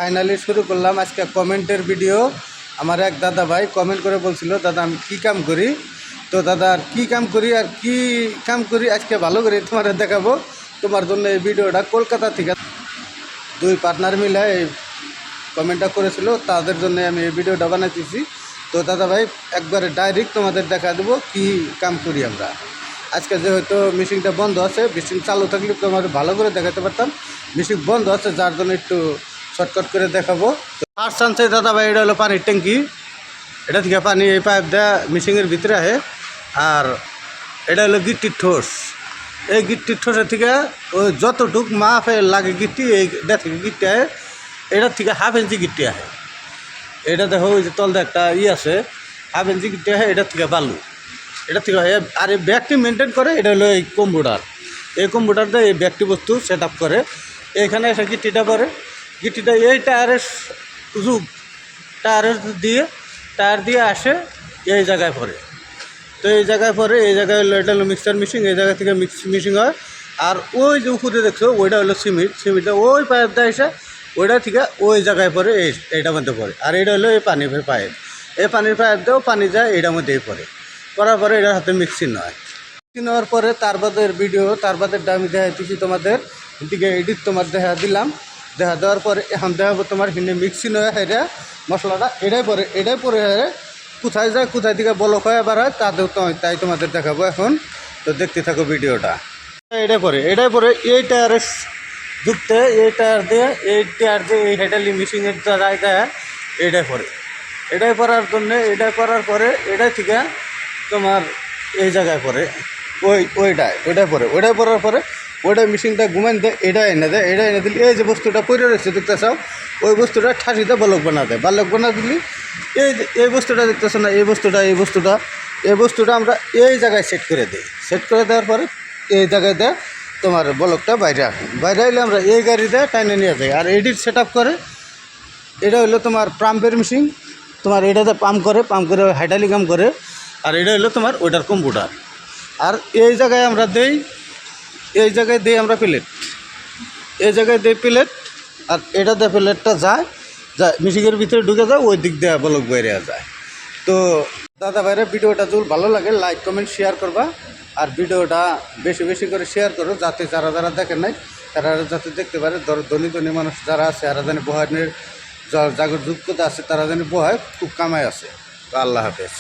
Finally শুরু করলাম আজকে কমেন্টের ভিডিও। আমার এক দাদা ভাই কমেন্ট করে বলছিল, দাদা আমি কী কাম করি। তো দাদা আর কী কাম করি আর কী কাম করি আজকে ভালো করে তোমার দেখাবো। তোমার জন্য এই ভিডিওটা কলকাতা থেকে দুই পার্টনার মিলে এই কমেন্টটা করেছিল, তাদের জন্য আমি এই ভিডিওটা বানাইতেছি। তো দাদা ভাই একবারে ডাইরেক্ট তোমাদের দেখা দেবো কী কাম করি আমরা। আজকে যেহেতু মেশিনটা বন্ধ আছে, মেশিন চালু থাকলে তোমার ভালো করে দেখাতে পারতাম। মেশিন বন্ধ আছে যার জন্য একটু শর্টকাট করে দেখাবো। ফার্স্ট চান্সে দাদা ভাই এটা হলো পানির ট্যাঙ্কি, এটা থেকে পানি এই পাইপ দেওয়া মেশিনের ভিতরে আহে। আর এটা হলো গিট্টির ঠোস, এই গিট্টির ঠোসের থেকে ওই যতটুক মাপে লাগে গিট্টি এইটা থেকে গিট্টি আহে। এটার থেকে হাফ ইঞ্চি গিট্টি আহে। এটা দেখো ওই যে তলদে একটা আছে হাফ ইঞ্চি গিট্টি আহে, এটার থেকে বালু এটা থেকে হয়। আর এই ব্যাগটি মেনটেন করে এটা হলো এই কম্পিউটার। এই কম্পিউটার দিয়ে এই ব্যাগটি বস্তু সেট আপ করে এখানে এসে গিট্টিটা করে। গিট্টিটা এই টায়ারের যুগ টায়ার দিয়ে আসে এই জায়গায় পড়ে। তো এই জায়গায় পরে এই জায়গায় হলো এটা হলো মিক্সার মেশিন, এই জায়গা থেকে মিশিং হয়। আর ওই যে উপরে দেখছো ওইটা হলো সিমেন্টটা ওই পাইপ দিয়ে এসে ওইটা থেকে ওই জায়গায় পরে এইটার মধ্যে পড়ে। আর এটা হলো এই পানির পাইপ, এই পানির পাইপ দিয়েও পানি যায় এইটার মধ্যেই পড়ে। করার পরে এটার হাতে মিক্সিং হয়। মিক্সিং হওয়ার পরে তার বাদের ভিডিও তার বাদের আমি দেখা দিচ্ছি তোমাদের দিকে এডিট তোমার দেখা দিলাম। দেখা দেওয়ার পরে এখন দেখাবো তোমার হিনে মিক্সিং হয়ে হেরে মশলাটা এটাই পরে হেরে কোথায় যায় কোথায় দিকে বলক হয়ে বাড়ায় তাই তোমাদের দেখাবো এখন। তো দেখতে থাকো ভিডিওটা। এটাই পরে এই টায়ারের যুক্তে এই টায়ার দিয়ে এই হেডালি মেশিনের দ্বারায় দেয় এটাই পরার জন্যে এটাই পরার পরে এটাই থেকে তোমার এই জায়গায় পরে ওইটাই পরার পরে ওইটা মেশিনটা ঘুমান দেয়, এটা এনে দিলে এই যে বস্তুটা পরে রয়েছে দেখতেছ ওই বস্তুটা ঠাসিতে বলক বানা দিলি এই বস্তুটা দেখতেছ না, এই বস্তুটা আমরা এই জায়গায় সেট করে দিই। সেট করে দেওয়ার পরে এই জায়গায় দেয় তোমার বলকটা বাইরে আইলে আমরা এই গাড়ি দেয় টাইনে নিয়ে যাই। আর এডিট সেট আপ করে এটা হলো তোমার পাম্পের মেশিন, তোমার এটাতে পাম্প করে হাইড্রোলিক করে। আর এটা হলো তোমার ওইটার কম্পিউটার। আর এই জায়গায় আমরা দিই আমরা প্লেট, এই জায়গায় দিই প্লেট। আর এটাতে প্লেটটা যায় মেশিনের ভিতরে ঢুকে যায়, ওই দিক দিয়ে বলক বেরিয়ে যায়। তো দাদা ভাইরা ভিডিওটা যদি ভালো লাগে লাইক কমেন্ট শেয়ার করবা। আর ভিডিওটা বেশি করে শেয়ার করো যাতে যারা দেখেন নাই তারা যাতে দেখতে পারে। ধনী মানুষ যারা আছে তারা জানি বহানের জাগর যোগ্যতা আছে, তারা জানি বহায় খুব কামাই আছে। তো আল্লাহ হাফেজ।